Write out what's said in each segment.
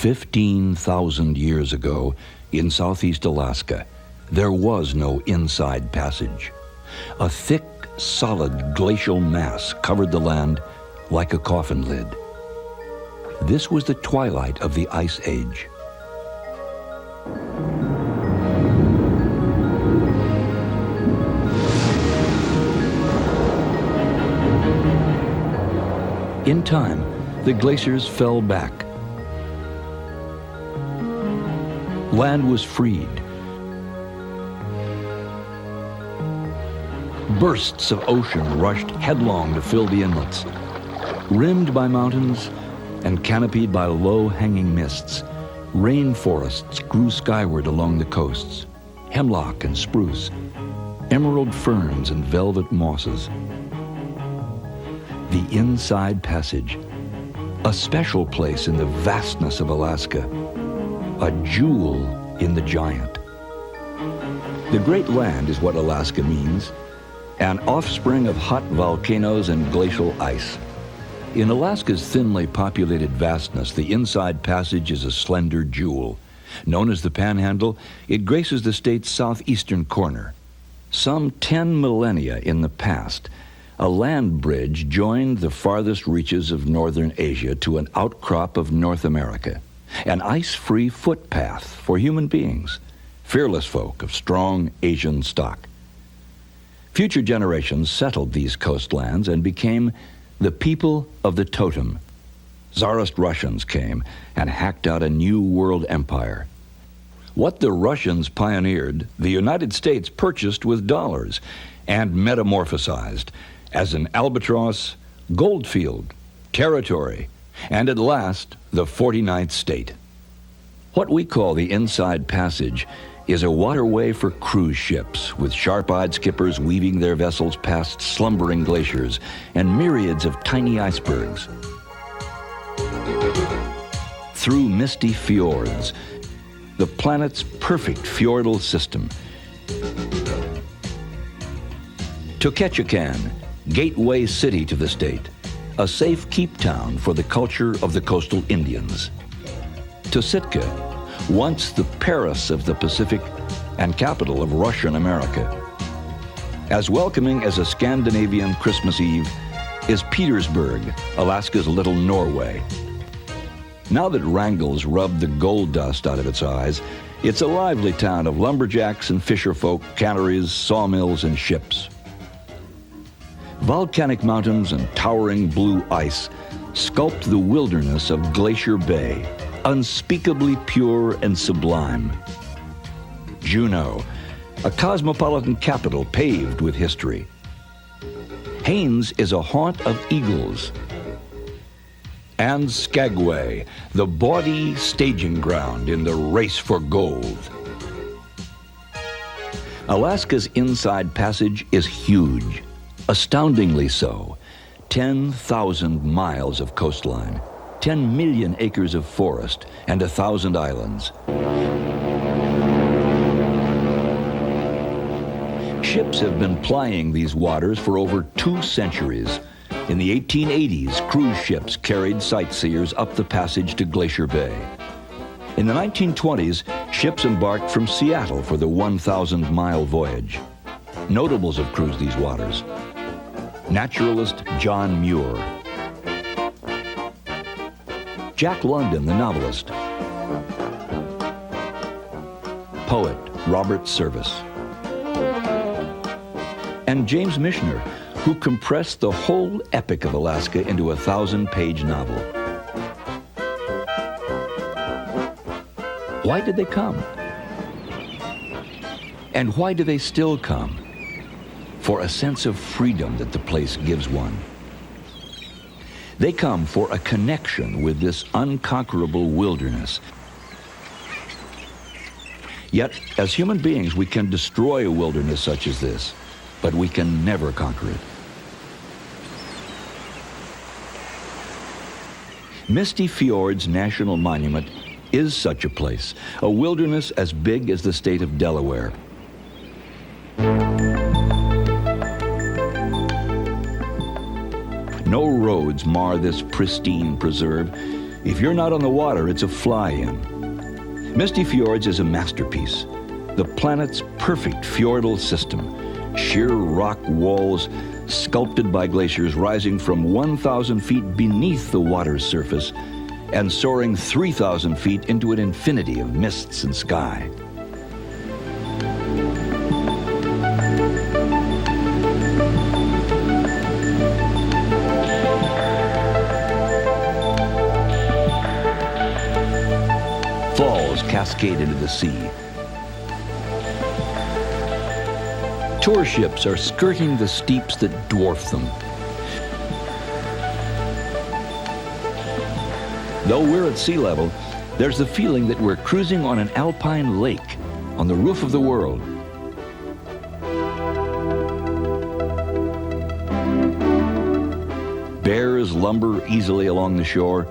15,000 years ago, in southeast Alaska, there was no inside passage. A thick, solid glacial mass covered the land like a coffin lid. This was the twilight of the Ice Age. In time, the glaciers fell back. Land was freed. Bursts of ocean rushed headlong to fill the inlets. Rimmed by mountains and canopied by low-hanging mists, rainforests grew skyward along the coasts, hemlock and spruce, emerald ferns and velvet mosses. The Inside Passage, a special place in the vastness of Alaska, a jewel in the giant. The Great Land is what Alaska means, an offspring of hot volcanoes and glacial ice. In Alaska's thinly populated vastness, the Inside Passage is a slender jewel. Known as the Panhandle, it graces the state's southeastern corner. Some 10 millennia in the past, a land bridge joined the farthest reaches of northern Asia to an outcrop of North America, an ice-free footpath for human beings, fearless folk of strong Asian stock. Future generations settled these coastlands and became the people of the totem. Tsarist Russians came and hacked out a new world empire. What the Russians pioneered, the United States purchased with dollars and metamorphosized as an albatross, goldfield, territory, and at last, the 49th state. What we call the Inside Passage is a waterway for cruise ships, with sharp-eyed skippers weaving their vessels past slumbering glaciers and myriads of tiny icebergs. Through misty fjords, the planet's perfect fjordal system. To Ketchikan, gateway city to the state, a safe keep town for the culture of the coastal Indians. To Sitka, once the Paris of the Pacific and capital of Russian America. As welcoming as a Scandinavian Christmas Eve is Petersburg, Alaska's little Norway. Now that Wrangell's rubbed the gold dust out of its eyes, it's a lively town of lumberjacks and fisherfolk, canneries, sawmills, and ships. Volcanic mountains and towering blue ice sculpt the wilderness of Glacier Bay, unspeakably pure and sublime. Juneau, a cosmopolitan capital paved with history. Haines is a haunt of eagles. And Skagway, the bawdy staging ground in the race for gold. Alaska's Inside Passage is huge, astoundingly so. 10,000 miles of coastline, 10 million acres of forest, and 1,000 islands. Ships have been plying these waters for over 2 centuries. In the 1880s, cruise ships carried sightseers up the passage to Glacier Bay. In the 1920s, ships embarked from Seattle for the 1,000-mile voyage. Notables have cruised these waters. Naturalist John Muir, Jack London, the novelist, poet Robert Service, and James Michener, who compressed the whole epic of Alaska into a 1,000-page novel. Why did they come? And why do they still come? For a sense of freedom that the place gives one. They come for a connection with this unconquerable wilderness. Yet, as human beings, we can destroy a wilderness such as this, but we can never conquer it. Misty Fjords National Monument is such a place, a wilderness as big as the state of Delaware. No roads mar this pristine preserve. If you're not on the water, it's a fly-in. Misty Fjords is a masterpiece, the planet's perfect fjordal system. Sheer rock walls sculpted by glaciers rising from 1,000 feet beneath the water's surface and soaring 3,000 feet into an infinity of mists and sky. Falls cascade into the sea. Tour ships are skirting the steeps that dwarf them. Though we're at sea level, there's the feeling that we're cruising on an alpine lake on the roof of the world. Bears lumber easily along the shore,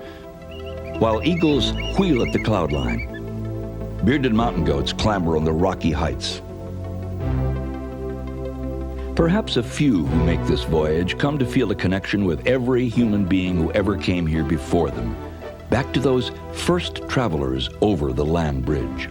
while eagles wheel at the cloud line. Bearded mountain goats clamber on the rocky heights. Perhaps a few who make this voyage come to feel a connection with every human being who ever came here before them, back to those first travelers over the land bridge.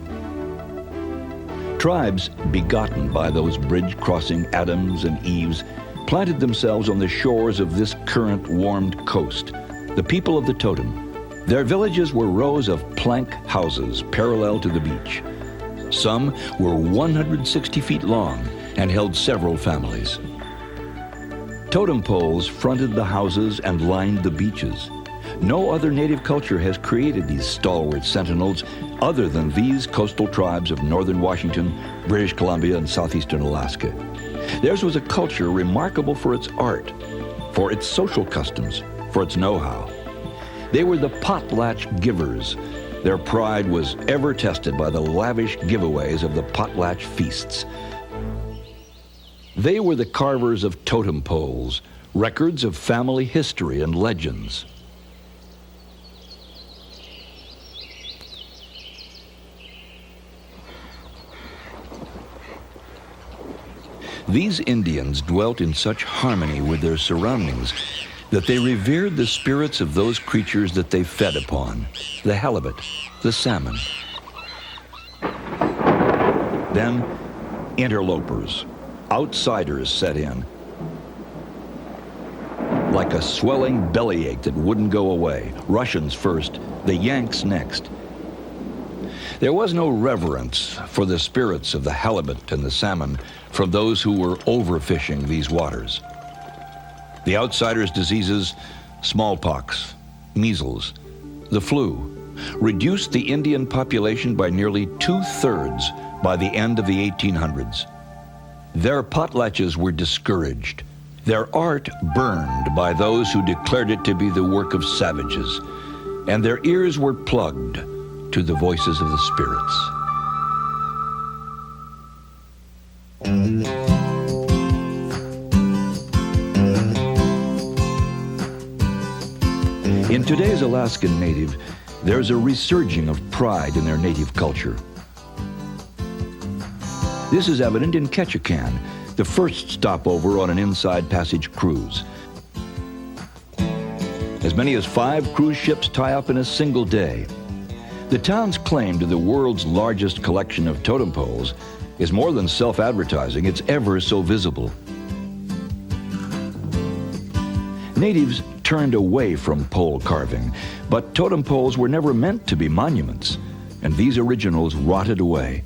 Tribes begotten by those bridge-crossing Adams and Eves planted themselves on the shores of this current-warmed coast, the people of the totem. Their villages were rows of plank houses parallel to the beach. Some were 160 feet long and held several families. Totem poles fronted the houses and lined the beaches. No other native culture has created these stalwart sentinels other than these coastal tribes of northern Washington, British Columbia, and southeastern Alaska. Theirs was a culture remarkable for its art, for its social customs, for its know-how. They were the potlatch givers. Their pride was ever tested by the lavish giveaways of the potlatch feasts. They were the carvers of totem poles, records of family history and legends. These Indians dwelt in such harmony with their surroundings that they revered the spirits of those creatures that they fed upon, the halibut, the salmon. Then, interlopers, outsiders set in. Like a swelling bellyache that wouldn't go away. Russians first, the Yanks next. There was no reverence for the spirits of the halibut and the salmon from those who were overfishing these waters. The outsiders' diseases, smallpox, measles, the flu, reduced the Indian population by nearly 2/3 by the end of the 1800s. Their potlatches were discouraged, their art burned by those who declared it to be the work of savages, and their ears were plugged to the voices of the spirits. In today's Alaskan native, there's a resurging of pride in their native culture. This is evident in Ketchikan, the first stopover on an Inside Passage cruise. As many as 5 cruise ships tie up in a single day. The town's claim to the world's largest collection of totem poles is more than self-advertising, it's ever so visible. Natives turned away from pole carving, but totem poles were never meant to be monuments, and these originals rotted away.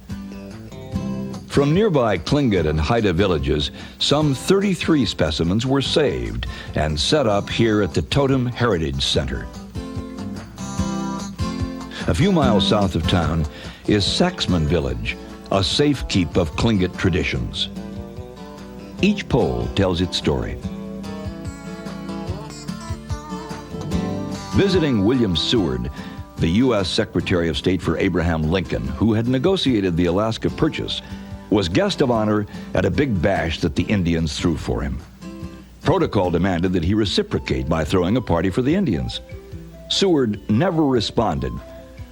From nearby Tlingit and Haida villages, some 33 specimens were saved and set up here at the Totem Heritage Center. A few miles south of town is Saxman Village, a safekeep of Tlingit traditions. Each pole tells its story. Visiting William Seward, the U.S. Secretary of State for Abraham Lincoln, who had negotiated the Alaska Purchase, was guest of honor at a big bash that the Indians threw for him. Protocol demanded that he reciprocate by throwing a party for the Indians. Seward never responded,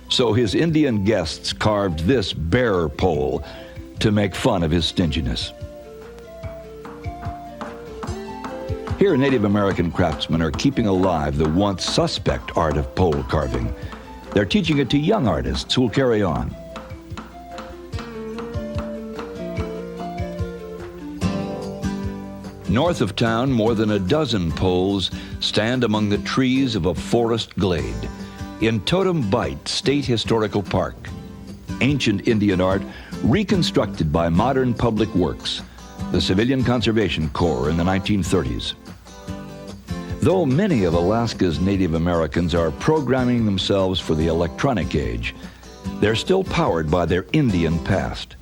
so his Indian guests carved this bear pole to make fun of his stinginess. Here, Native American craftsmen are keeping alive the once suspect art of pole carving. They're teaching it to young artists who will carry on. North of town, more than a dozen poles stand among the trees of a forest glade in Totem Bight State Historical Park. Ancient Indian art reconstructed by modern public works, the Civilian Conservation Corps in the 1930s. Though many of Alaska's Native Americans are programming themselves for the electronic age, they're still powered by their Indian past.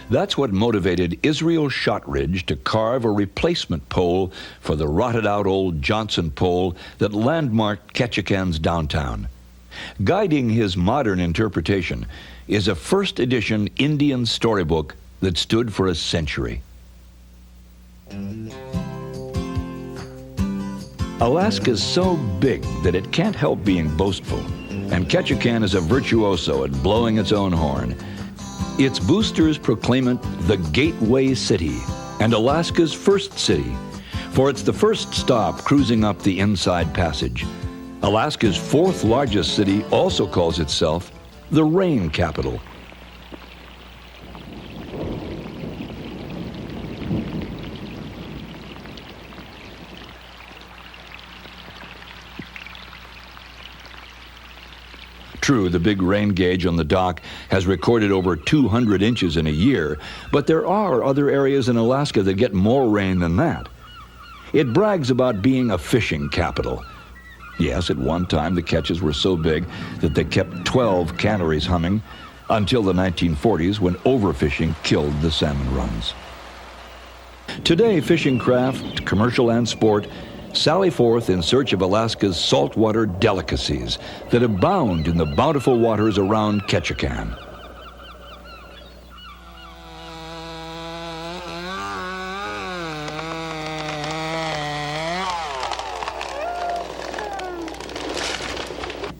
That's what motivated Israel Shotridge to carve a replacement pole for the rotted-out old Johnson pole that landmarked Ketchikan's downtown. Guiding his modern interpretation is a first-edition Indian storybook that stood for a century. Alaska's so big that it can't help being boastful, and Ketchikan is a virtuoso at blowing its own horn. Its boosters proclaim it the Gateway City and Alaska's first city, for it's the first stop cruising up the Inside Passage. Alaska's fourth largest city also calls itself the Rain Capital. True, the big rain gauge on the dock has recorded over 200 inches in a year, but there are other areas in Alaska that get more rain than that. It brags about being a fishing capital. Yes, at one time the catches were so big that they kept 12 canneries humming until the 1940s when overfishing killed the salmon runs. Today, fishing craft, commercial and sport, sally forth in search of Alaska's saltwater delicacies that abound in the bountiful waters around Ketchikan.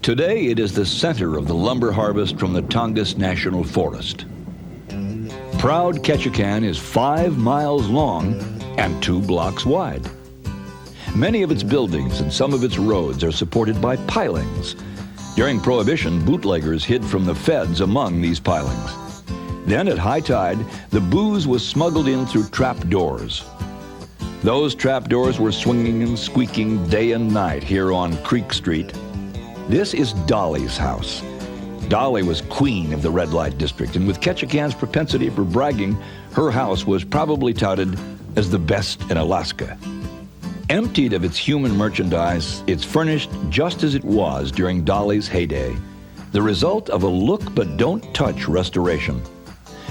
Today, it is the center of the lumber harvest from the Tongass National Forest. Proud Ketchikan is 5 miles long and 2 blocks wide. Many of its buildings and some of its roads are supported by pilings. During Prohibition, bootleggers hid from the feds among these pilings. Then, at high tide, the booze was smuggled in through trap doors. Those trap doors were swinging and squeaking day and night here on Creek Street. This is Dolly's house. Dolly was queen of the red light district, and with Ketchikan's propensity for bragging, her house was probably touted as the best in Alaska. Emptied of its human merchandise, it's furnished just as it was during Dolly's heyday, the result of a look-but-don't-touch restoration.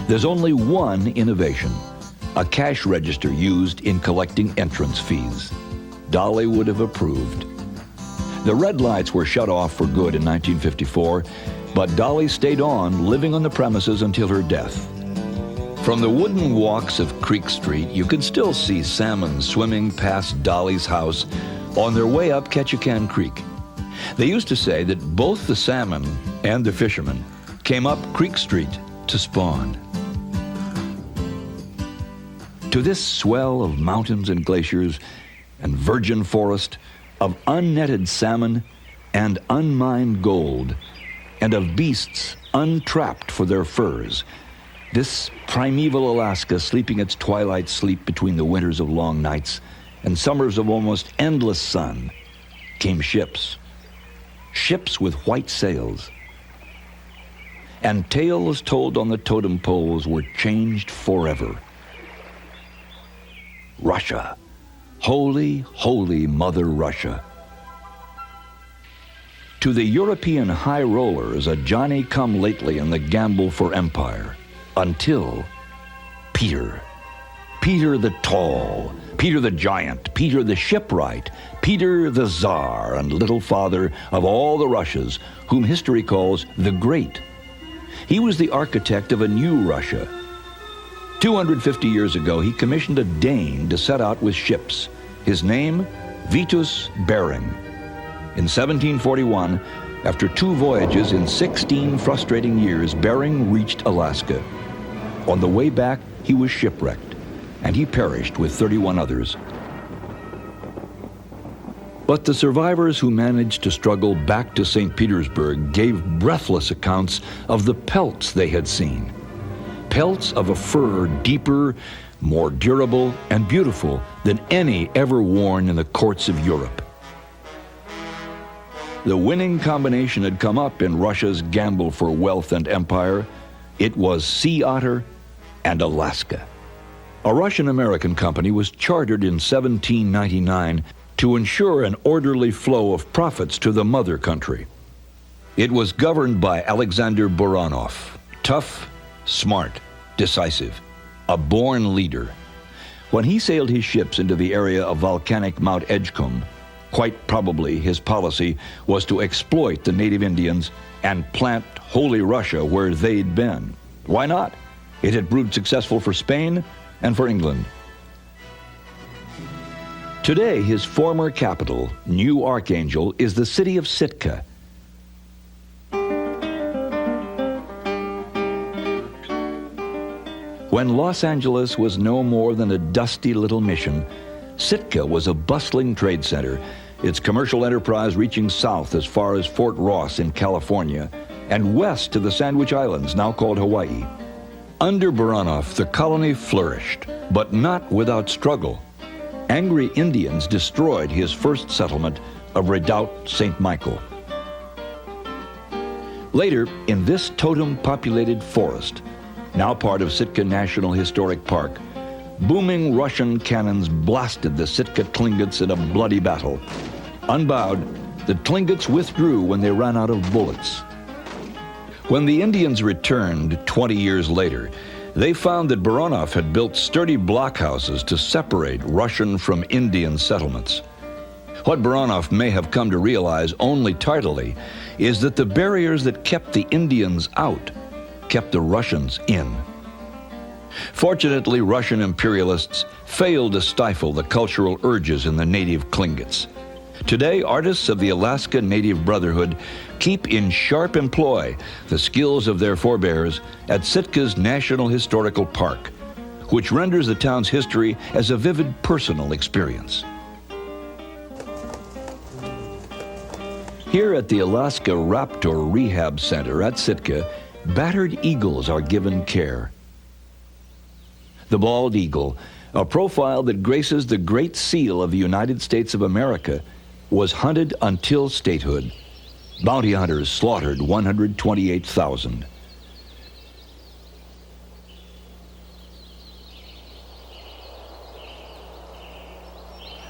There's only one innovation, a cash register used in collecting entrance fees. Dolly would have approved. The red lights were shut off for good in 1954, but Dolly stayed on, living on the premises until her death. From the wooden walks of Creek Street, you could still see salmon swimming past Dolly's house on their way up Ketchikan Creek. They used to say that both the salmon and the fishermen came up Creek Street to spawn. To this swell of mountains and glaciers and virgin forest, of unnetted salmon and unmined gold, and of beasts untrapped for their furs, this primeval Alaska sleeping its twilight sleep between the winters of long nights and summers of almost endless sun, came ships. Ships with white sails. And tales told on the totem poles were changed forever. Russia. Holy, holy Mother Russia. To the European high rollers, a Johnny-come-lately in the gamble for empire. Until Peter. Peter the Tall, Peter the Giant, Peter the Shipwright, Peter the Tsar, and little father of all the Russias, whom history calls the Great. He was the architect of a new Russia. 250 years ago, he commissioned a Dane to set out with ships. His name, Vitus Bering. In 1741, after 2 voyages in 16 frustrating years, Bering reached Alaska. On the way back, he was shipwrecked, and he perished with 31 others. But the survivors who managed to struggle back to St. Petersburg gave breathless accounts of the pelts they had seen. Pelts of a fur deeper, more durable, and beautiful than any ever worn in the courts of Europe. The winning combination had come up in Russia's gamble for wealth and empire. It was sea otter and Alaska. A Russian-American company was chartered in 1799 to ensure an orderly flow of profits to the mother country. It was governed by Alexander Buranov, tough, smart, decisive, a born leader. When he sailed his ships into the area of volcanic Mount Edgecombe, quite probably his policy was to exploit the native Indians and plant Holy Russia where they'd been. Why not? It had proved successful for Spain and for England. Today, his former capital, New Archangel, is the city of Sitka. When Los Angeles was no more than a dusty little mission, Sitka was a bustling trade center, its commercial enterprise reaching south as far as Fort Ross in California and west to the Sandwich Islands, now called Hawaii. Under Buranov, the colony flourished, but not without struggle. Angry Indians destroyed his first settlement of Redoubt St. Michael. Later, in this totem-populated forest, now part of Sitka National Historic Park, booming Russian cannons blasted the Sitka Tlingits in a bloody battle. Unbowed, the Tlingits withdrew when they ran out of bullets. When the Indians returned 20 years later, they found that Buranov had built sturdy blockhouses to separate Russian from Indian settlements. What Buranov may have come to realize only tardily is that the barriers that kept the Indians out kept the Russians in. Fortunately, Russian imperialists failed to stifle the cultural urges in the native Tlingits. Today, artists of the Alaska Native Brotherhood keep in sharp employ the skills of their forebears at Sitka's National Historical Park, which renders the town's history as a vivid personal experience. Here at the Alaska Raptor Rehab Center at Sitka, battered eagles are given care. The bald eagle, a profile that graces the Great Seal of the United States of America, was hunted until statehood. Bounty hunters slaughtered 128,000.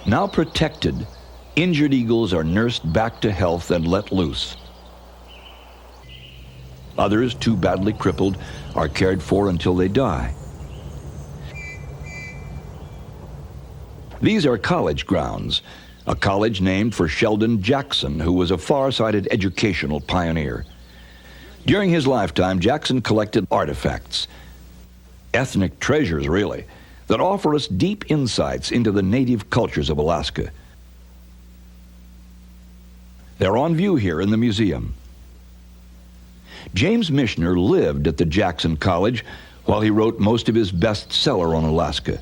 Now protected, injured eagles are nursed back to health and let loose. Others, too badly crippled, are cared for until they die. These are college grounds, a college named for Sheldon Jackson, who was a far-sighted educational pioneer. During his lifetime, Jackson collected artifacts, ethnic treasures really, that offer us deep insights into the native cultures of Alaska. They're on view here in the museum. James Michener lived at the Jackson College while he wrote most of his bestseller on Alaska.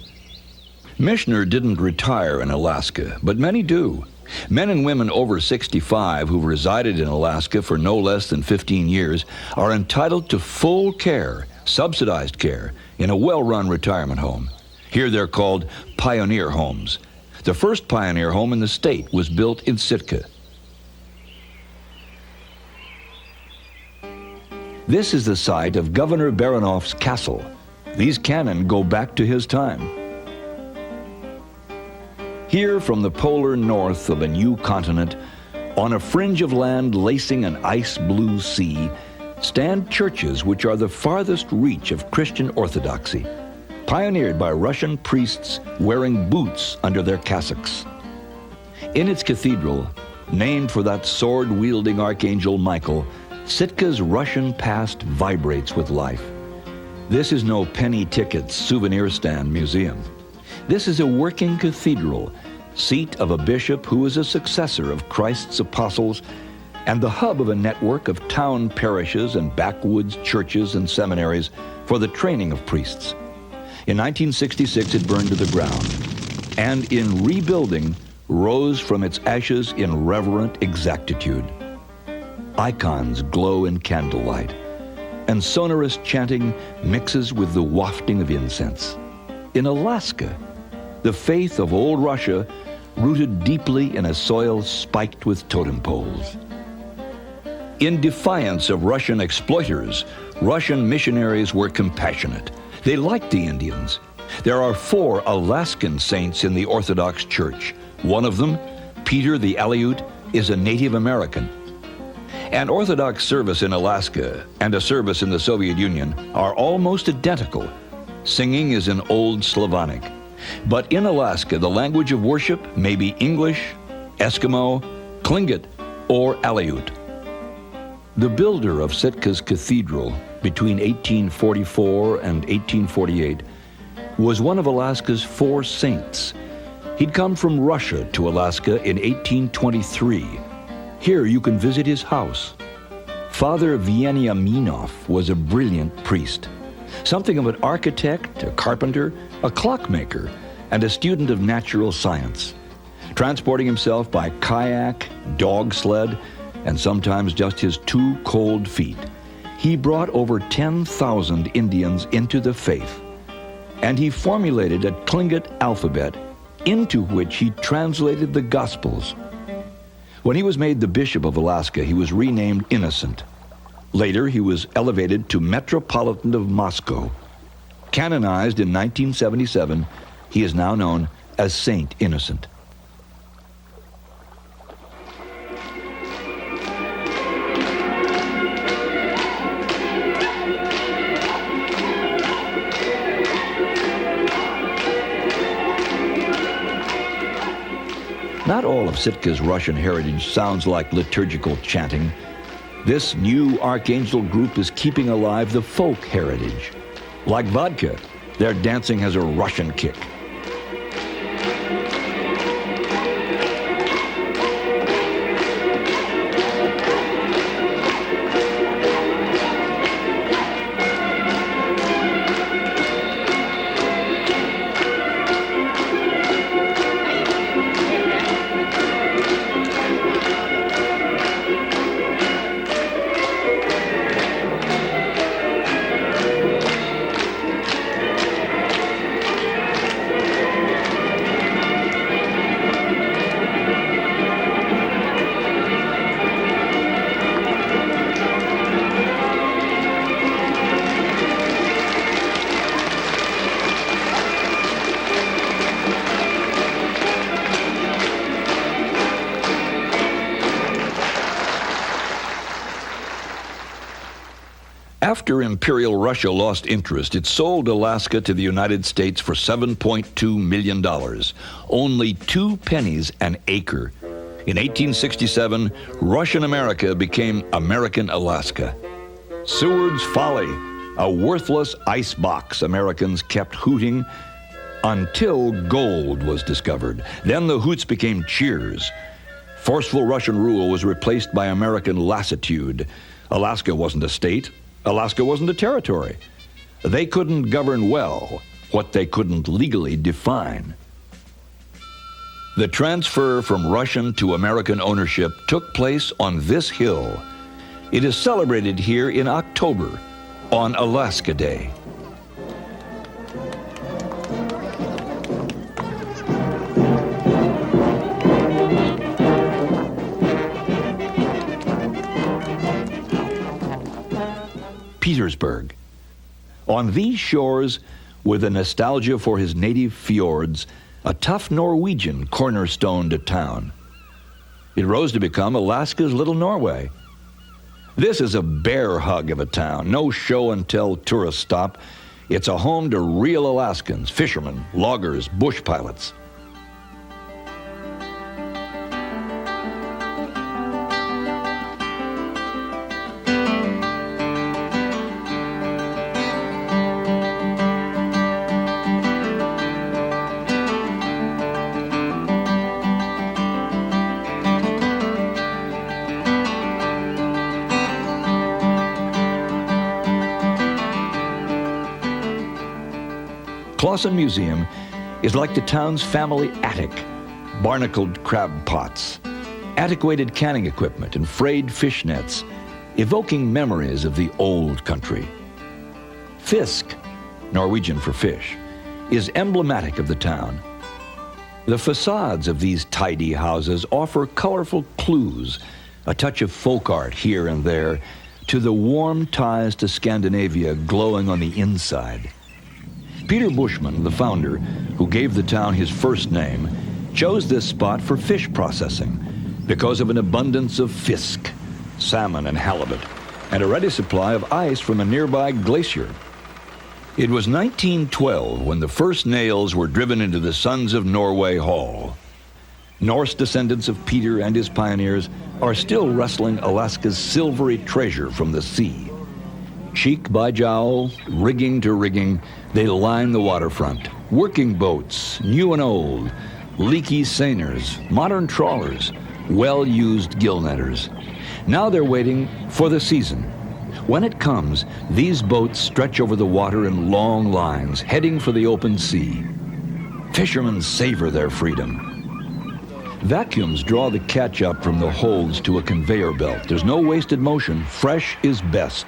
Michener didn't retire in Alaska, but many do. Men and women over 65 who've resided in Alaska for no less than 15 years are entitled to full care, subsidized care, in a well-run retirement home. Here they're called pioneer homes. The first pioneer home in the state was built in Sitka. This is the site of Governor Baranov's castle. These cannon go back to his time. Here from the polar north of a new continent, on a fringe of land lacing an ice-blue sea, stand churches which are the farthest reach of Christian orthodoxy, pioneered by Russian priests wearing boots under their cassocks. In its cathedral, named for that sword-wielding Archangel Michael, Sitka's Russian past vibrates with life. This is no penny ticket souvenir stand museum. This is a working cathedral, seat of a bishop who is a successor of Christ's apostles and the hub of a network of town parishes and backwoods churches and seminaries for the training of priests. In 1966, it burned to the ground, and in rebuilding, rose from its ashes in reverent exactitude. Icons glow in candlelight, and sonorous chanting mixes with the wafting of incense. In Alaska, the faith of old Russia rooted deeply in a soil spiked with totem poles. In defiance of Russian exploiters, Russian missionaries were compassionate. They liked the Indians. There are 4 Alaskan saints in the Orthodox Church. One of them, Peter the Aleut, is a Native American. An Orthodox service in Alaska and a service in the Soviet Union are almost identical. Singing is in Old Slavonic. But in Alaska, the language of worship may be English, Eskimo, Tlingit, or Aleut. The builder of Sitka's cathedral between 1844 and 1848 was one of Alaska's 4 saints. He'd come from Russia to Alaska in 1823. Here you can visit his house. Father Veniaminov was a brilliant priest, something of an architect, a carpenter, a clockmaker, and a student of natural science. Transporting himself by kayak, dog sled, and sometimes just his 2 cold feet, he brought over 10,000 Indians into the faith, and he formulated a Tlingit alphabet into which he translated the Gospels. When he was made the Bishop of Alaska, he was renamed Innocent. Later, he was elevated to Metropolitan of Moscow. Canonized in 1977, he is now known as Saint Innocent. Not all of Sitka's Russian heritage sounds like liturgical chanting. This new Archangel group is keeping alive the folk heritage. Like vodka, their dancing has a Russian kick. After Imperial Russia lost interest, it sold Alaska to the United States for $7.2 million, only 2 pennies an acre. In 1867, Russian America became American Alaska. Seward's Folly, a worthless ice box Americans kept hooting until gold was discovered. Then the hoots became cheers. Forceful Russian rule was replaced by American lassitude. Alaska wasn't a state. Alaska wasn't a territory. They couldn't govern well what they couldn't legally define. The transfer from Russian to American ownership took place on this hill. It is celebrated here in October on Alaska Day. Petersburg. On these shores, with a nostalgia for his native fjords, a tough Norwegian cornerstoned a town. It rose to become Alaska's Little Norway. This is a bear hug of a town, no show and tell tourist stop. It's a home to real Alaskans, fishermen, loggers, bush pilots. Clawson Museum is like the town's family attic. Barnacled crab pots, antiquated canning equipment, and frayed fish nets, evoking memories of the old country. Fisk, Norwegian for fish, is emblematic of the town. The facades of these tidy houses offer colorful clues, a touch of folk art here and there, to the warm ties to Scandinavia glowing on the inside. Peter Bushman, the founder, who gave the town his first name, chose this spot for fish processing because of an abundance of fisk, salmon and halibut, and a ready supply of ice from a nearby glacier. It was 1912 when the first nails were driven into the Sons of Norway Hall. Norse descendants of Peter and his pioneers are still wresting Alaska's silvery treasure from the sea. Cheek by jowl, rigging to rigging, they line the waterfront. Working boats, new and old, leaky seiners, modern trawlers, well-used gill netters. Now they're waiting for the season. When it comes, these boats stretch over the water in long lines, heading for the open sea. Fishermen savor their freedom. Vacuums draw the catch up from the holds to a conveyor belt. There's no wasted motion. Fresh is best.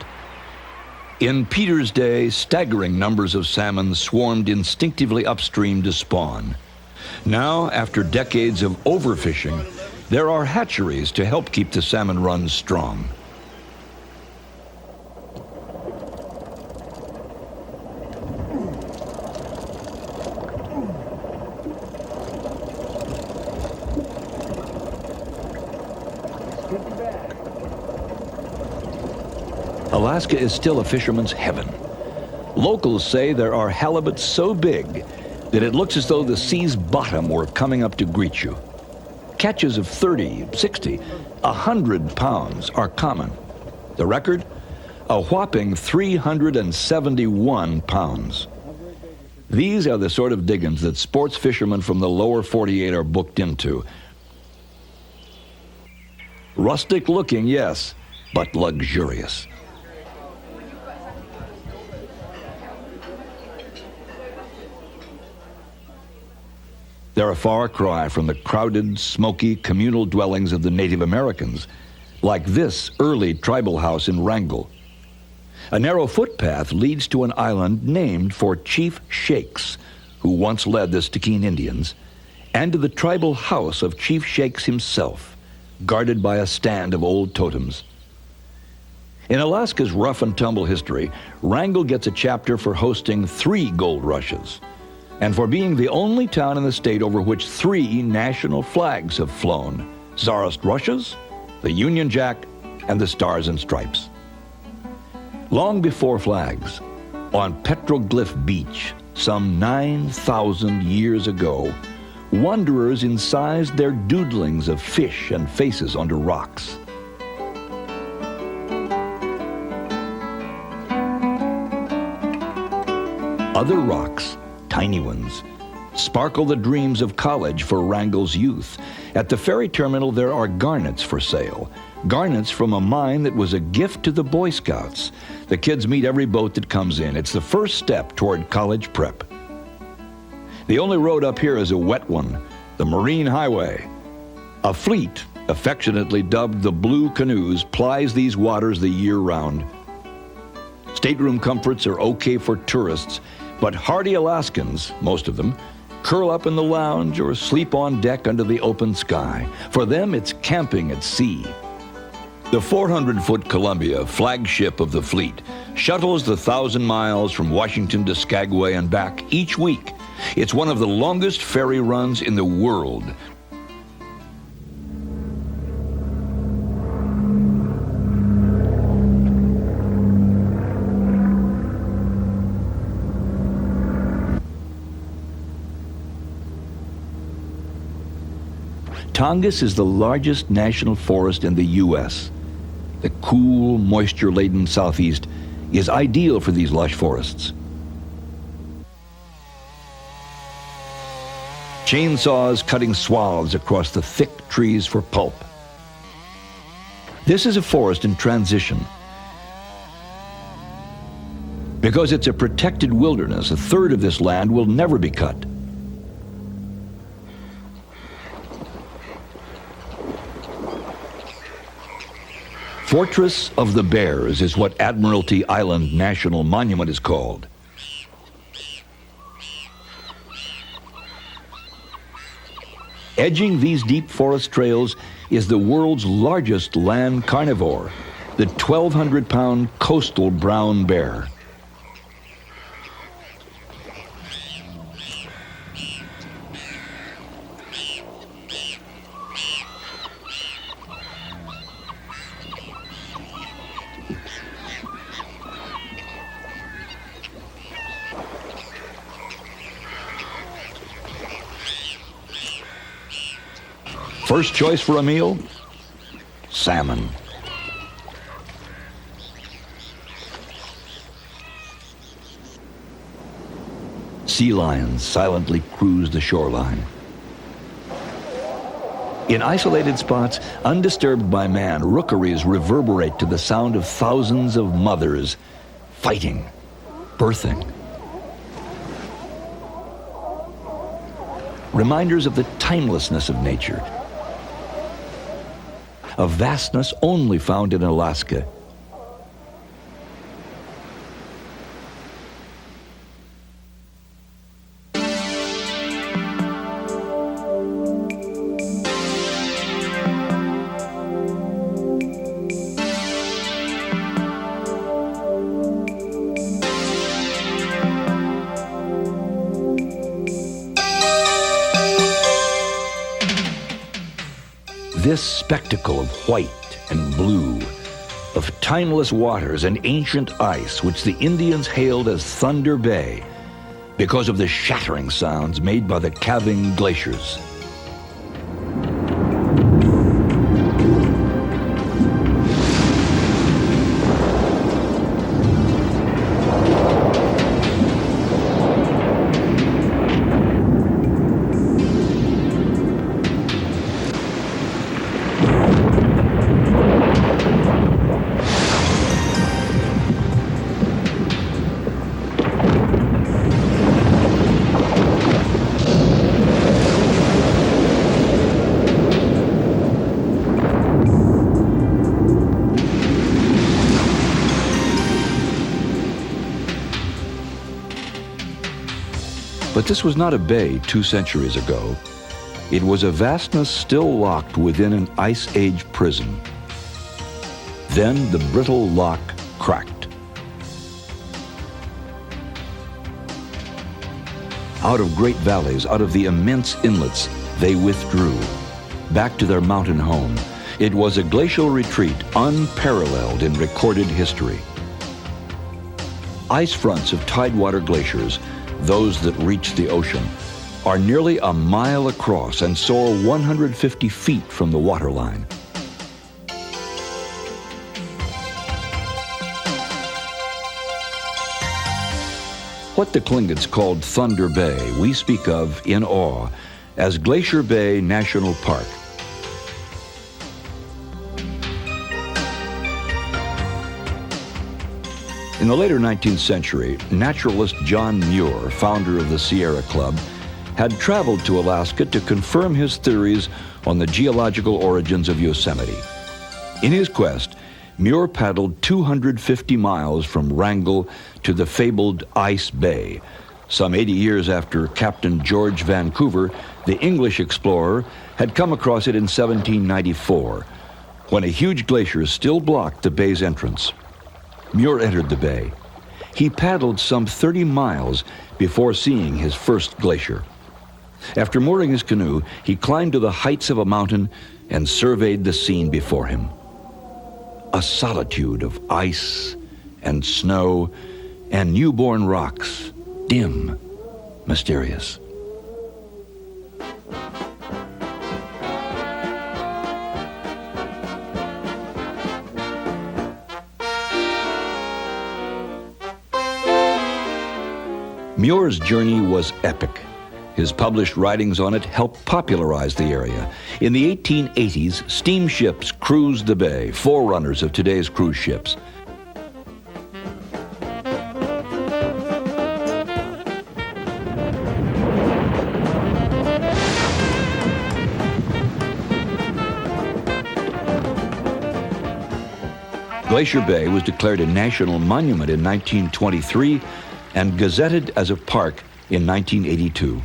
In Peter's day, staggering numbers of salmon swarmed instinctively upstream to spawn. Now, after decades of overfishing, there are hatcheries to help keep the salmon runs strong. Alaska is still a fisherman's heaven. Locals say there are halibut so big that it looks as though the sea's bottom were coming up to greet you. Catches of 30, 60, 100 pounds are common. The record? A whopping 371 pounds. These are the sort of diggings that sports fishermen from the lower 48 are booked into. Rustic looking, yes, but luxurious. They're a far cry from the crowded, smoky, communal dwellings of the Native Americans, like this early tribal house in Wrangell. A narrow footpath leads to an island named for Chief Shakes, who once led the Stickeen Indians, and to the tribal house of Chief Shakes himself, guarded by a stand of old totems. In Alaska's rough and tumble history, Wrangell gets a chapter for hosting 3 gold rushes, and for being the only town in the state over which 3 national flags have flown: Tsarist Russia's, the Union Jack, and the Stars and Stripes. Long before flags, on Petroglyph Beach, some 9,000 years ago, wanderers incised their doodlings of fish and faces onto rocks. Other rocks, tiny ones, sparkle the dreams of college for Wrangell's youth. At the ferry terminal, there are garnets for sale. Garnets from a mine that was a gift to the Boy Scouts. The kids meet every boat that comes in. It's the first step toward college prep. The only road up here is a wet one, the Marine Highway. A fleet, affectionately dubbed the Blue Canoes, plies these waters the year round. Stateroom comforts are okay for tourists, but hardy Alaskans, most of them, curl up in the lounge or sleep on deck under the open sky. For them, it's camping at sea. The 400-foot Columbia, flagship of the fleet, shuttles the 1,000 miles from Washington to Skagway and back each week. It's one of the longest ferry runs in the world. Tongass is the largest national forest in the U.S. The cool, moisture-laden southeast is ideal for these lush forests. Chainsaws cutting swaths across the thick trees for pulp. This is a forest in transition. Because it's a protected wilderness, a third of this land will never be cut. Fortress of the Bears is what Admiralty Island National Monument is called. Edging these deep forest trails is the world's largest land carnivore, the 1,200-pound coastal brown bear. First choice for a meal? Salmon. Sea lions silently cruise the shoreline. In isolated spots, undisturbed by man, rookeries reverberate to the sound of thousands of mothers fighting, birthing. Reminders of the timelessness of nature, a vastness only found in Alaska. This spectacle of white and blue, of timeless waters and ancient ice, which the Indians hailed as Thunder Bay because of the shattering sounds made by the calving glaciers. But this was not a bay 2 centuries ago. It was a vastness still locked within an Ice Age prison. Then the brittle lock cracked. Out of great valleys, out of the immense inlets, they withdrew, back to their mountain home. It was a glacial retreat unparalleled in recorded history. Ice fronts of tidewater glaciers, those that reach the ocean, are nearly a mile across and soar 150 feet from the waterline. What the Tlingits called Thunder Bay, we speak of in awe as Glacier Bay National Park. In the later 19th century, naturalist John Muir, founder of the Sierra Club, had traveled to Alaska to confirm his theories on the geological origins of Yosemite. In his quest, Muir paddled 250 miles from Wrangell to the fabled Ice Bay. Some 80 years after Captain George Vancouver, the English explorer, had come across it in 1794, when a huge glacier still blocked the bay's entrance. Muir entered the bay. He paddled some 30 miles before seeing his first glacier. After mooring his canoe, he climbed to the heights of a mountain and surveyed the scene before him. A solitude of ice and snow and newborn rocks, dim, mysterious. Muir's journey was epic. His published writings on it helped popularize the area. In the 1880s, steamships cruised the bay, forerunners of today's cruise ships. Glacier Bay was declared a national monument in 1923 and gazetted as a park in 1982.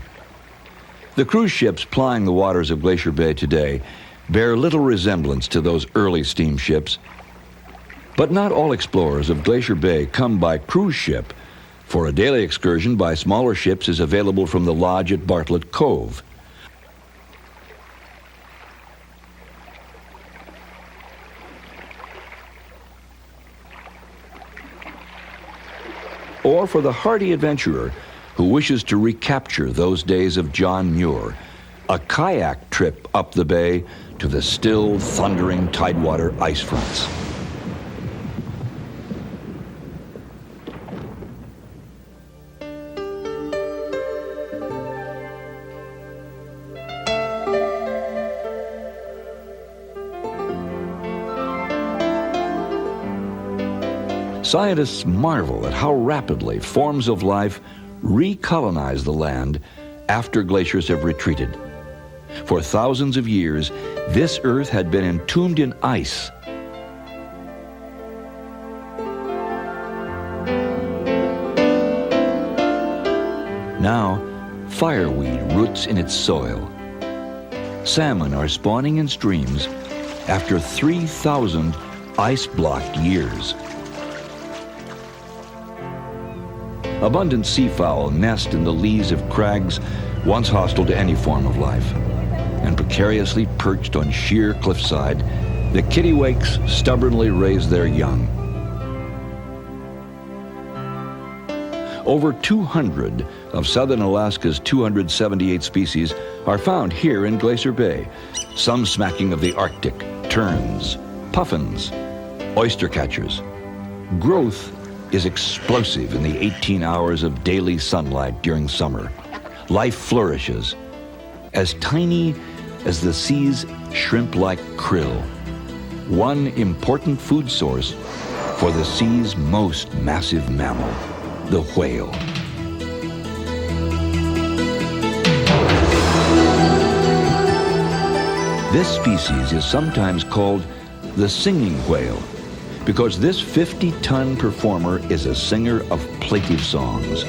The cruise ships plying the waters of Glacier Bay today bear little resemblance to those early steamships. But not all explorers of Glacier Bay come by cruise ship, for a daily excursion by smaller ships is available from the lodge at Bartlett Cove. Or for the hardy adventurer who wishes to recapture those days of John Muir, a kayak trip up the bay to the still, thundering tidewater ice fronts. Scientists marvel at how rapidly forms of life recolonize the land after glaciers have retreated. For thousands of years, this earth had been entombed in ice. Now, fireweed roots in its soil. Salmon are spawning in streams after 3,000 ice-blocked years. Abundant seafowl nest in the lees of crags once hostile to any form of life. And precariously perched on sheer cliffside, the kittiwakes stubbornly raise their young. Over 200 of southern Alaska's 278 species are found here in Glacier Bay, some smacking of the Arctic, terns, puffins, oyster catchers. Growth is explosive in the 18 hours of daily sunlight during summer. Life flourishes, as tiny as the sea's shrimp-like krill, one important food source for the sea's most massive mammal, the whale. This species is sometimes called the singing whale, because this 50-ton performer is a singer of plaintive songs.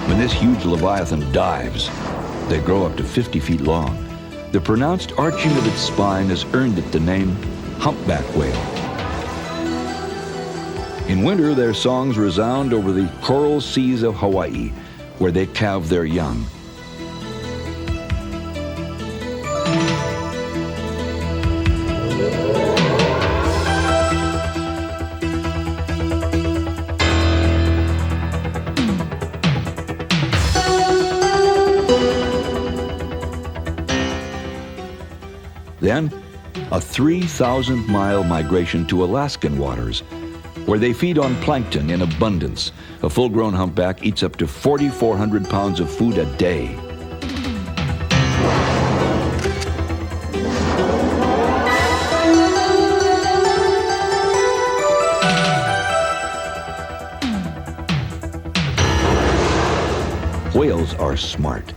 When this huge leviathan dives, they grow up to 50 feet long. The pronounced arching of its spine has earned it the name humpback whale. In winter, their songs resound over the coral seas of Hawaii, where they calve their young. Then, a 3,000-mile migration to Alaskan waters, where they feed on plankton in abundance. A full-grown humpback eats up to 4,400 pounds of food a day. Whales are smart.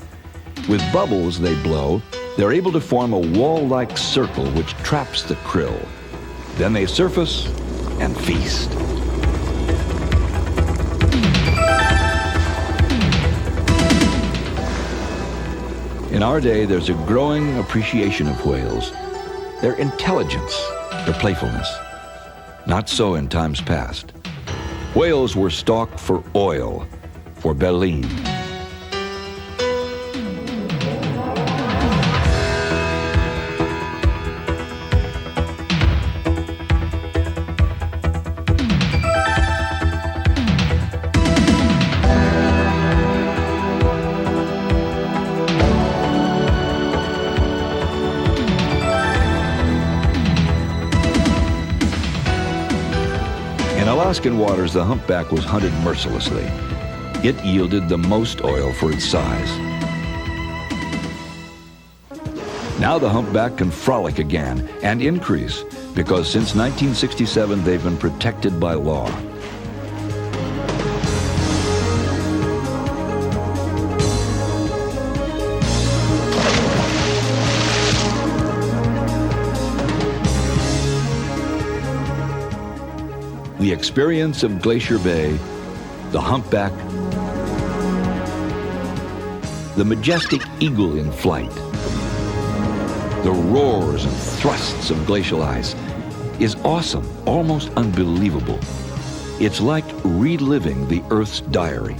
With bubbles they blow, they're able to form a wall-like circle which traps the krill. Then they surface and feast. In our day, there's a growing appreciation of whales, their intelligence, their playfulness. Not so in times past. Whales were stalked for oil, for baleen. In Alaskan waters, the humpback was hunted mercilessly. It yielded the most oil for its size. Now the humpback can frolic again and increase, because since 1967 they've been protected by law. experience of Glacier Bay, the humpback, the majestic eagle in flight, the roars and thrusts of glacial ice is awesome, almost unbelievable. It's like reliving the Earth's diary.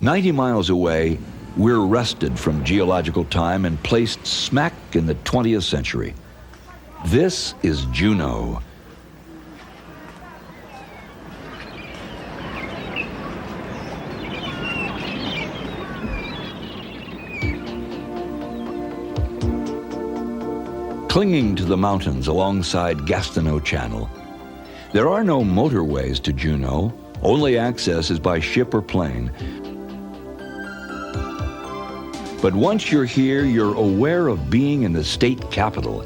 "90 miles away, we're wrested from geological time and placed smack in the 20th century. This is Juneau. Clinging to the mountains alongside Gastineau Channel, there are no motorways to Juneau. Only access is by ship or plane. But once you're here, you're aware of being in the state capital.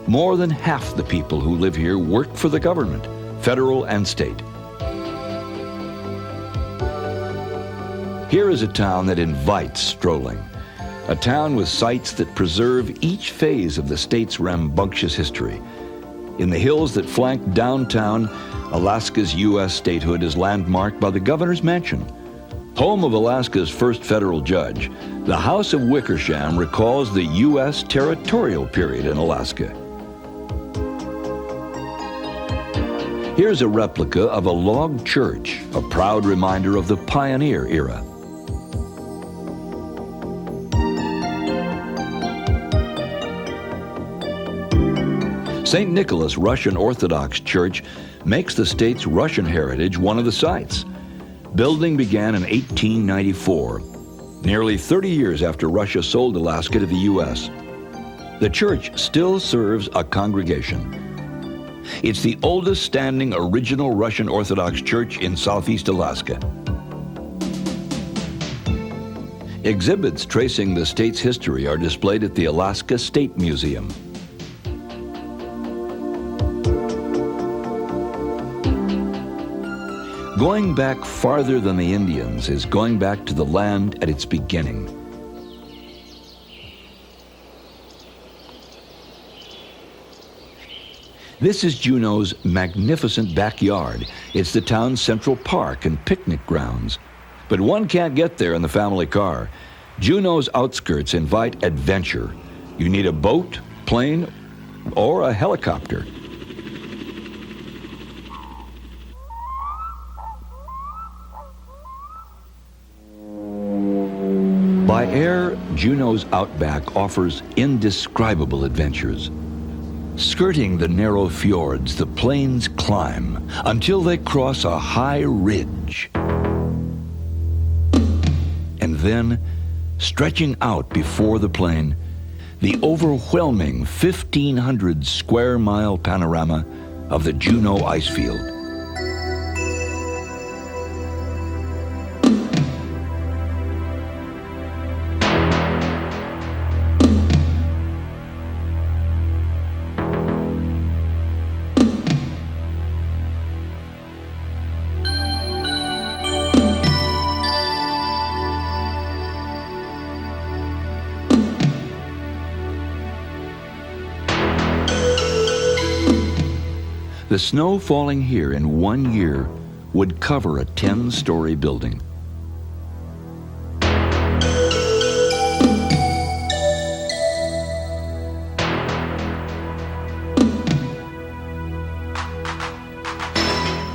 More than half the people who live here work for the government, federal and state. Here is a town that invites strolling. A town with sites that preserve each phase of the state's rambunctious history. In the hills that flank downtown, Alaska's U.S. statehood is landmarked by the governor's mansion. Home of Alaska's first federal judge, the House of Wickersham recalls the U.S. territorial period in Alaska. Here's a replica of a log church, a proud reminder of the pioneer era. St. Nicholas Russian Orthodox Church makes the state's Russian heritage one of the sites. Building began in 1894, nearly 30 years after Russia sold Alaska to the U.S. The church still serves a congregation. It's the oldest standing original Russian Orthodox church in southeast Alaska. Exhibits tracing the state's history are displayed at the Alaska State Museum. Going back farther than the Indians is going back to the land at its beginning. This is Juneau's magnificent backyard. It's the town's central park and picnic grounds. But one can't get there in the family car. Juneau's outskirts invite adventure. You need a boat, plane, or a helicopter. By air, Juneau's outback offers indescribable adventures. Skirting the narrow fjords, the planes climb until they cross a high ridge. And then, stretching out before the plain, the overwhelming 1,500 square mile panorama of the Juneau Icefield. The snow falling here in 1 year would cover a 10-story building.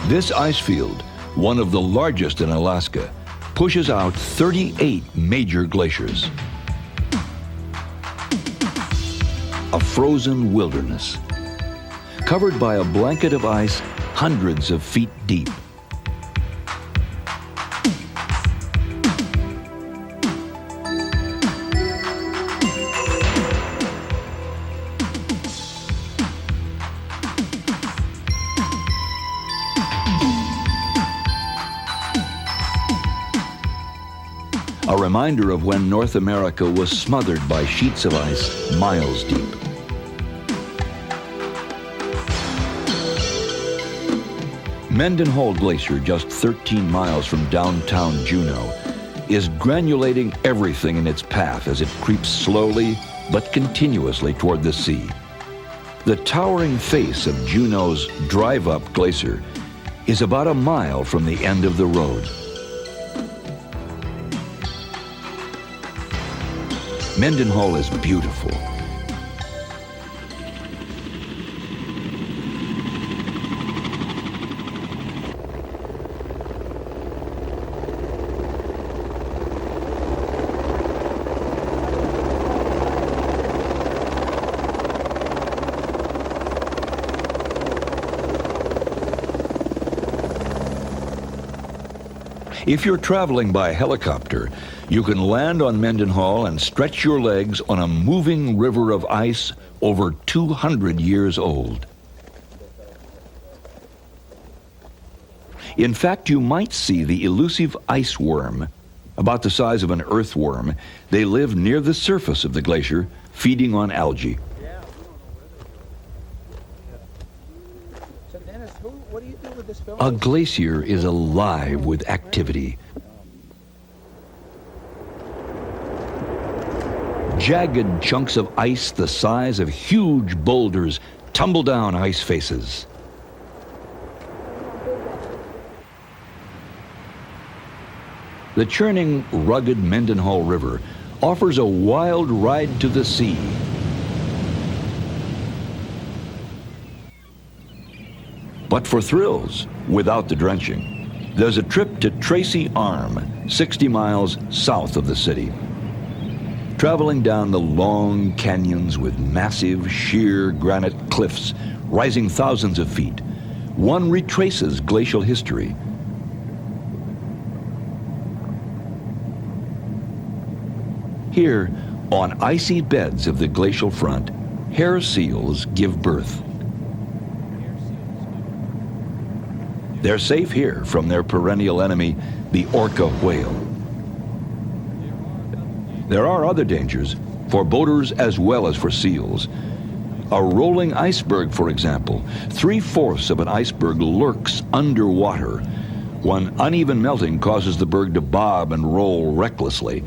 This ice field, one of the largest in Alaska, pushes out 38 major glaciers. A frozen wilderness, covered by a blanket of ice hundreds of feet deep. A reminder of when North America was smothered by sheets of ice miles deep. Mendenhall Glacier, just 13 miles from downtown Juneau, is granulating everything in its path as it creeps slowly but continuously toward the sea. The towering face of Juneau's drive-up glacier is about a mile from the end of the road. Mendenhall is beautiful. If you're traveling by helicopter, you can land on Mendenhall and stretch your legs on a moving river of ice over 200 years old. In fact, you might see the elusive ice worm. About the size of an earthworm, they live near the surface of the glacier, feeding on algae. What do you do with this film? A glacier is alive with activity. Jagged chunks of ice the size of huge boulders tumble down ice faces. The churning, rugged Mendenhall River offers a wild ride to the sea. But for thrills, without the drenching, there's a trip to Tracy Arm, 60 miles south of the city. Traveling down the long canyons with massive, sheer granite cliffs rising thousands of feet, one retraces glacial history. Here, on icy beds of the glacial front, hair seals give birth. They're safe here from their perennial enemy, the orca whale. There are other dangers, for boaters as well as for seals. A rolling iceberg, for example, 3/4 of an iceberg lurks underwater. One uneven melting causes the berg to bob and roll recklessly.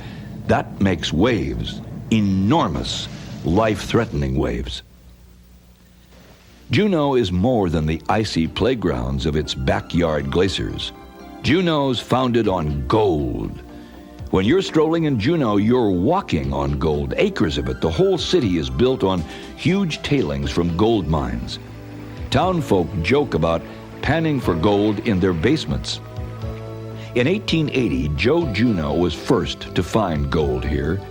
That makes waves, enormous, life-threatening waves. Juneau is more than the icy playgrounds of its backyard glaciers. Juneau's founded on gold. When you're strolling in Juneau, you're walking on gold, acres of it. The whole city is built on huge tailings from gold mines. Townfolk joke about panning for gold in their basements. In 1880, Joe Juneau was first to find gold here.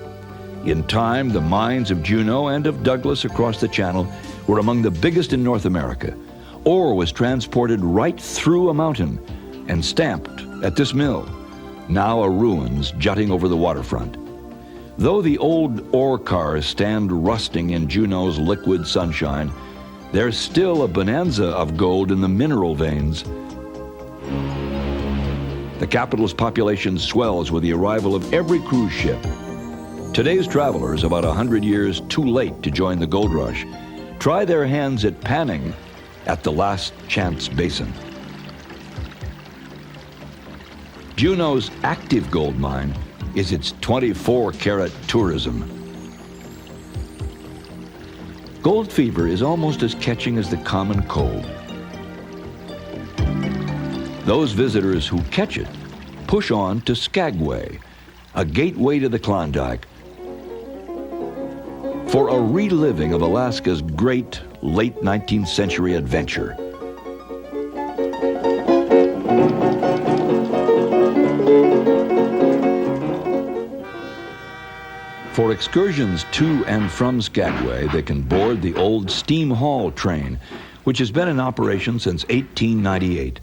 In time, the mines of Juneau and of Douglas across the channel were among the biggest in North America. Ore was transported right through a mountain and stamped at this mill, now a ruins jutting over the waterfront. Though the old ore cars stand rusting in Juneau's liquid sunshine, there's still a bonanza of gold in the mineral veins. The capital's population swells with the arrival of every cruise ship. Today's travelers, about 100 years too late to join the gold rush, try their hands at panning at the Last Chance Basin. Juneau's active gold mine is its 24-carat tourism. Gold fever is almost as catching as the common cold. Those visitors who catch it push on to Skagway, a gateway to the Klondike, for a reliving of Alaska's great late 19th century adventure. For excursions to and from Skagway, they can board the old steam haul train, which has been in operation since 1898.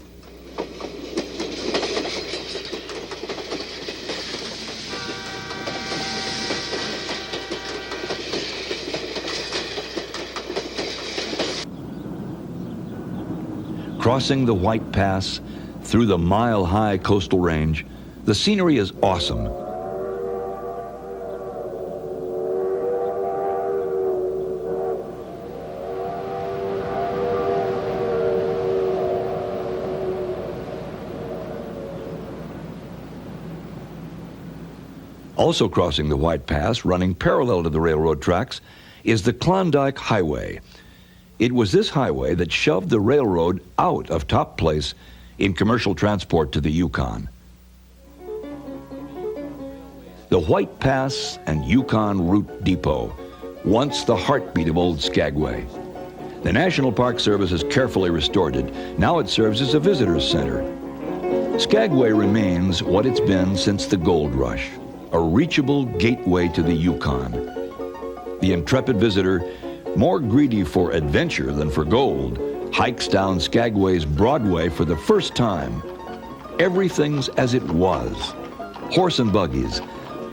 Crossing the White Pass through the mile-high coastal range, the scenery is awesome. Also crossing the White Pass, running parallel to the railroad tracks, is the Klondike Highway. It was this highway that shoved the railroad out of top place in commercial transport to the Yukon. The White Pass and Yukon Route Depot, once the heartbeat of old Skagway. The National Park Service has carefully restored it. Now it serves as a visitor's center. Skagway remains what it's been since the gold rush, a reachable gateway to the Yukon. The intrepid visitor, more greedy for adventure than for gold, hikes down Skagway's Broadway for the first time. Everything's as it was. Horse and buggies,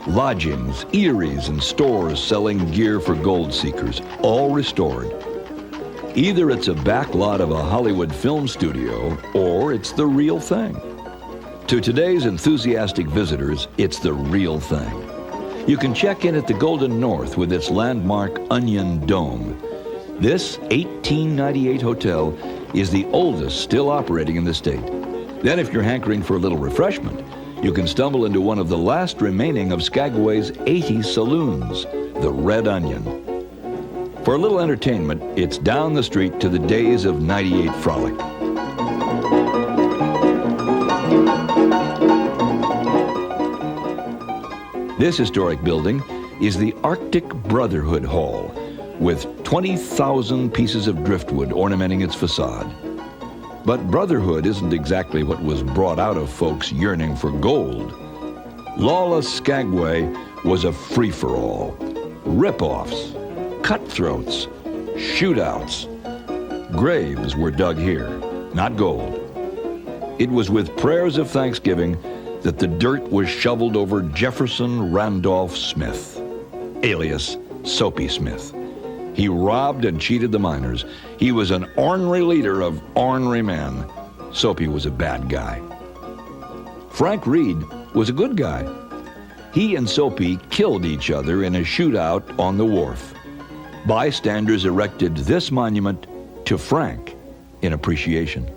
lodgings, eateries, and stores selling gear for gold seekers, all restored. Either it's a backlot of a Hollywood film studio, or it's the real thing. To today's enthusiastic visitors, it's the real thing. You can check in at the Golden North with its landmark Onion Dome. This 1898 hotel is the oldest still operating in the state. Then if you're hankering for a little refreshment, you can stumble into one of the last remaining of Skagway's 80 saloons, the Red Onion. For a little entertainment, it's down the street to the days of '98 frolic. This historic building is the Arctic Brotherhood Hall, with 20,000 pieces of driftwood ornamenting its facade. But brotherhood isn't exactly what was brought out of folks yearning for gold. Lawless Skagway was a free-for-all. Rip-offs, cutthroats, shootouts. Graves were dug here, not gold. It was with prayers of thanksgiving that the dirt was shoveled over Jefferson Randolph Smith, alias Soapy Smith. He robbed and cheated the miners. He was an ornery leader of ornery men. Soapy was a bad guy. Frank Reed was a good guy. He and Soapy killed each other in a shootout on the wharf. Bystanders erected this monument to Frank in appreciation.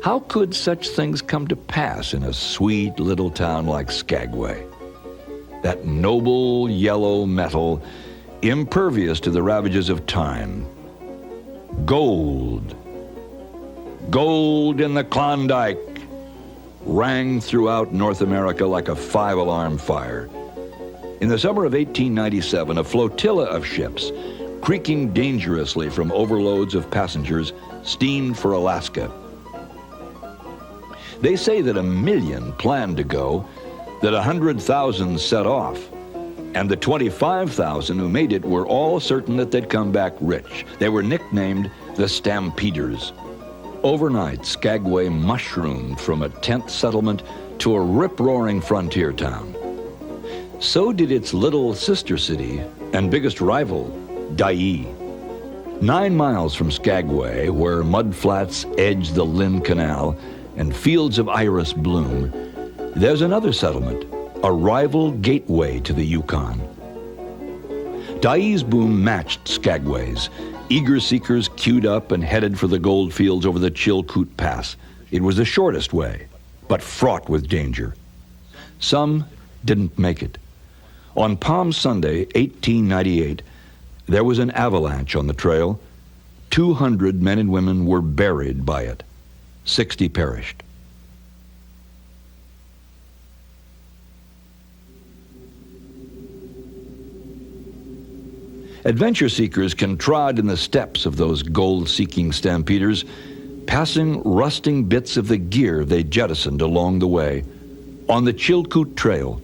How could such things come to pass in a sweet little town like Skagway? That noble yellow metal, impervious to the ravages of time. Gold. Gold in the Klondike rang throughout North America like a five-alarm fire. In the summer of 1897, a flotilla of ships, creaking dangerously from overloads of passengers, steamed for Alaska. They say that 1 million planned to go, that 100,000 set off, and the 25,000 who made it were all certain that they'd come back rich. They were nicknamed the Stampeders. Overnight, Skagway mushroomed from a tent settlement to a rip-roaring frontier town. So did its little sister city and biggest rival, Dyea. 9 miles from Skagway, where mudflats edge the Lynn Canal and fields of iris bloom, there's another settlement, a rival gateway to the Yukon. Dyea's boom matched Skagway's. Eager seekers queued up and headed for the gold fields over the Chilkoot Pass. It was the shortest way, but fraught with danger. Some didn't make it. On Palm Sunday, 1898, there was an avalanche on the trail. 200 men and women were buried by it. 60 perished. Adventure seekers can trod in the steps of those gold-seeking stampeders, passing rusting bits of the gear they jettisoned along the way on the Chilkoot Trail.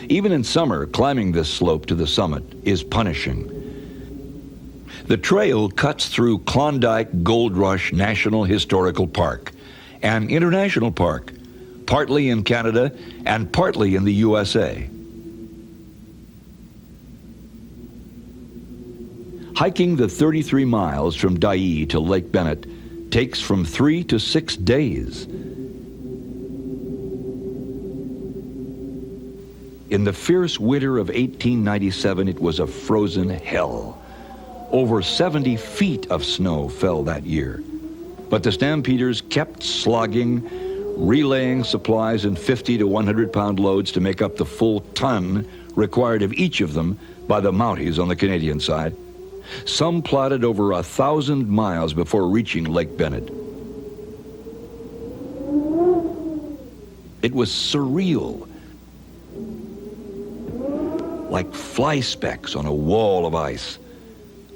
Even in summer, climbing this slope to the summit is punishing. The trail cuts through Klondike Gold Rush National Historical Park, an international park, partly in Canada and partly in the USA. Hiking the 33 miles from Dyea to Lake Bennett takes from 3 to 6 days. In the fierce winter of 1897, it was a frozen hell. Over 70 feet of snow fell that year. But the stampeders kept slogging, relaying supplies in 50 to 100-pound loads to make up the full ton required of each of them by the Mounties on the Canadian side. Some plodded over 1,000 miles before reaching Lake Bennett. It was surreal, like fly specks on a wall of ice.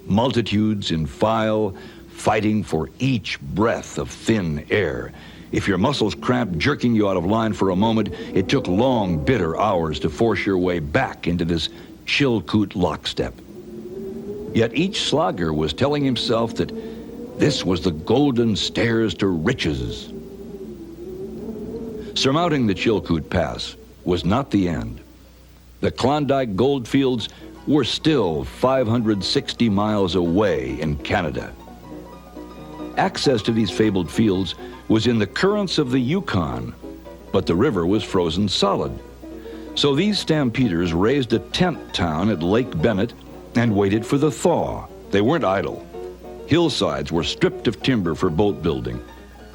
Multitudes in file, fighting for each breath of thin air. If your muscles cramped, jerking you out of line for a moment, it took long, bitter hours to force your way back into this Chilkoot lockstep. Yet each slogger was telling himself that this was the golden stairs to riches. Surmounting the Chilkoot Pass was not the end. The Klondike goldfields were still 560 miles away in Canada. Access to these fabled fields was in the currents of the Yukon, but the river was frozen solid. So these stampeders raised a tent town at Lake Bennett and waited for the thaw. They weren't idle. Hillsides were stripped of timber for boat building.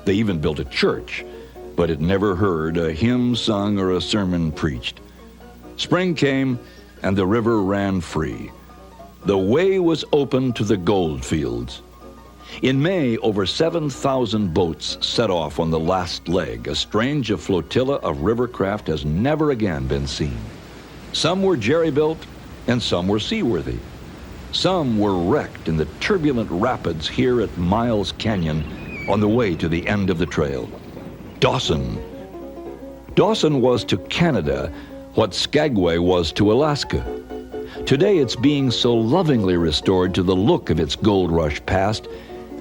They even built a church, but it never heard a hymn sung or a sermon preached. Spring came, and the river ran free. The way was open to the gold fields. In May, over 7,000 boats set off on the last leg. A strange flotilla of rivercraft has never again been seen. Some were jerry-built, and some were seaworthy. Some were wrecked in the turbulent rapids here at Miles Canyon on the way to the end of the trail. Dawson. Dawson was to Canada what Skagway was to Alaska. Today it's being so lovingly restored to the look of its gold rush past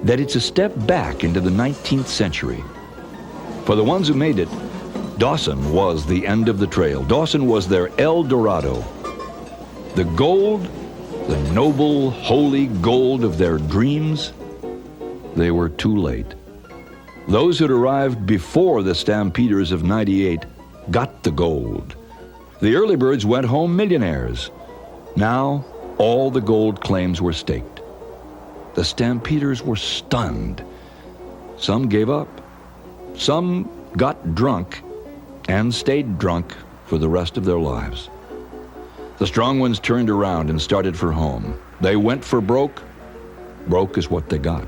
that it's a step back into the 19th century. For the ones who made it, Dawson was the end of the trail. Dawson was their El Dorado. The gold, the noble, holy gold of their dreams, they were too late. Those who'd arrived before the stampeders of '98 got the gold. The early birds went home millionaires. Now, all the gold claims were staked. The stampeders were stunned. Some gave up. Some got drunk and stayed drunk for the rest of their lives. The strong ones turned around and started for home. They went for broke. Broke is what they got.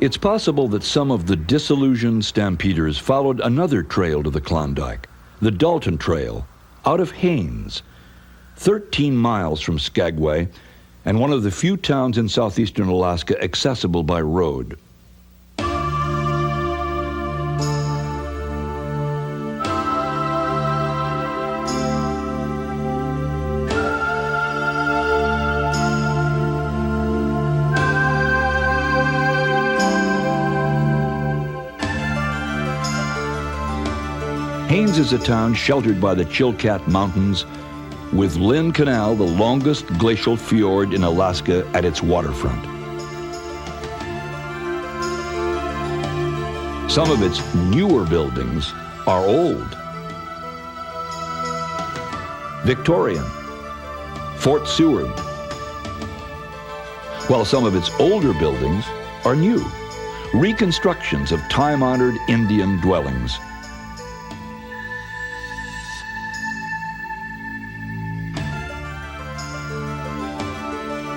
It's possible that some of the disillusioned stampeders followed another trail to the Klondike, the Dalton Trail, out of Haines, 13 miles from Skagway, and one of the few towns in southeastern Alaska accessible by road. Haines is a town sheltered by the Chilkat Mountains, with Lynn Canal, the longest glacial fjord in Alaska, at its waterfront. Some of its newer buildings are old. Victorian, Fort Seward, while some of its older buildings are new, reconstructions of time-honored Indian dwellings.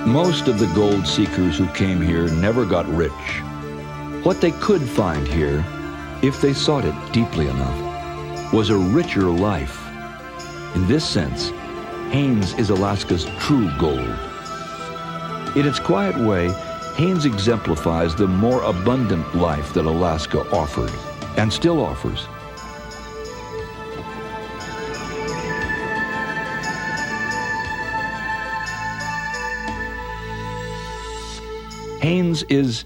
Most of the gold seekers who came here never got rich. What they could find here, if they sought it deeply enough, was a richer life. In this sense, Haines is Alaska's true gold. In its quiet way, Haines exemplifies the more abundant life that Alaska offered and still offers. Haines is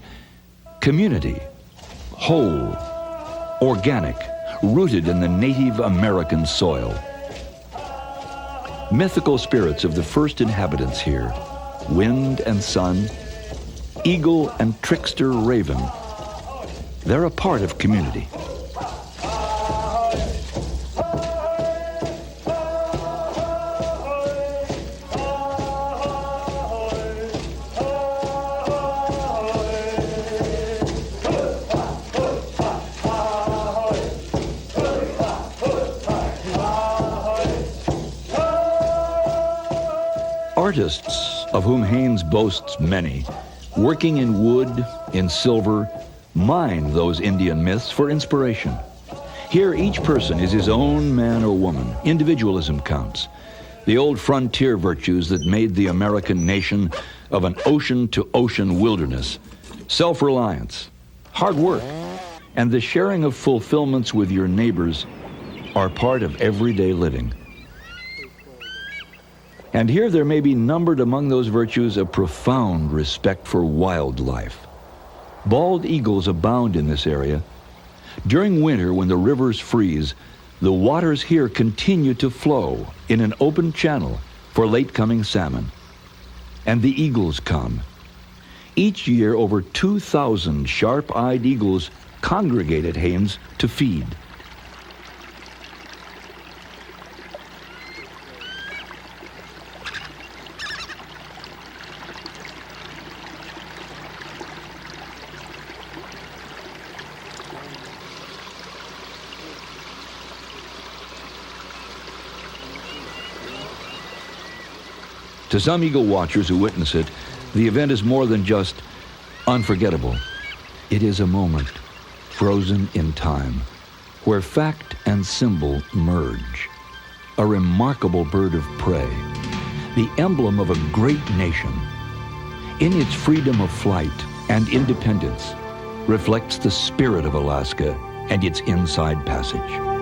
community, whole, organic, rooted in the Native American soil. Mythical spirits of the first inhabitants here, wind and sun, eagle and trickster raven, they're a part of community. artists, of whom Haynes boasts many, working in wood, in silver, mine those Indian myths for inspiration. Here, each person is his own man or woman. Individualism counts. The old frontier virtues that made the American nation of an ocean-to-ocean wilderness. Self-reliance, hard work, and the sharing of fulfillments with your neighbors are part of everyday living. And here there may be numbered among those virtues a profound respect for wildlife. Bald eagles abound in this area. During winter, when the rivers freeze, the waters here continue to flow in an open channel for late-coming salmon. And the eagles come. Each year, over 2,000 sharp-eyed eagles congregate at Haynes to feed. To some eagle watchers who witness it, the event is more than just unforgettable. It is a moment, frozen in time, where fact and symbol merge. A remarkable bird of prey, the emblem of a great nation, in its freedom of flight and independence, reflects the spirit of Alaska and its inside passage.